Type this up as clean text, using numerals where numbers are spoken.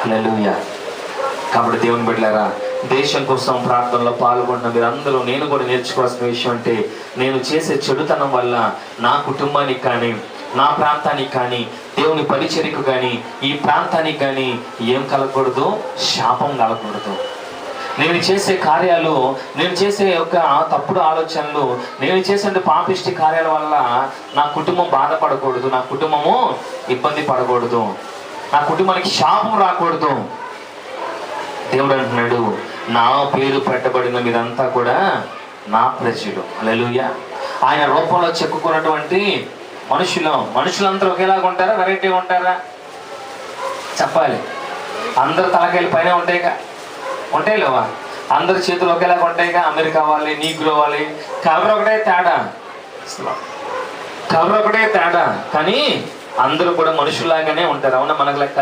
హల్లెలూయా. కాబట్టి దేవుని బిడ్డలారా, దేశం కోసం ప్రార్థనలో పాల్గొన్న మీరందరూ నేను కూడా నేర్చుకోవాల్సిన విషయం అంటే, నేను చేసే చెడుతనం వల్ల నా కుటుంబానికి కానీ, నా ప్రాంతానికి కానీ, దేవుని పరిచర్యకు కానీ, ఈ ప్రాంతానికి కానీ ఏం కలగకూడదు? శాపం కలగకూడదు. నేను చేసే కార్యాలు, నేను చేసే యొక్క తప్పుడు ఆలోచనలు, నేను చేసే పాపిష్టి కార్యాల వల్ల నా కుటుంబం బాధపడకూడదు, నా కుటుంబము ఇబ్బంది పడకూడదు, నా కుటుంబానికి శాపం రాకూడదు. దేవుడు అంటున్నాడు, నా పేరు పెట్టబడిన మీరంతా కూడా నా ప్రజలు. హల్లెలూయా. ఆయన రూపంలో చెక్కుకున్నటువంటి మనుషులందరూ ఒకేలాగా ఉంటారా? వెరైటీగా ఉంటారా? చెప్పాలి. అందరు తలకాయలు పైన ఉంటాయిగా, ఉంటాయి లేవా? అందరి చేతులు ఒకేలాగా ఉంటాయిగా. అమెరికా వాళ్ళి, నీగ్రో వాళ్ళి, కలర్ ఒకటే తేడా, కలర్ ఒకటే తేడా, కానీ అందరూ కూడా మనుషుల్లాగానే ఉంటారు. అవునా? మనకు కళ్ళు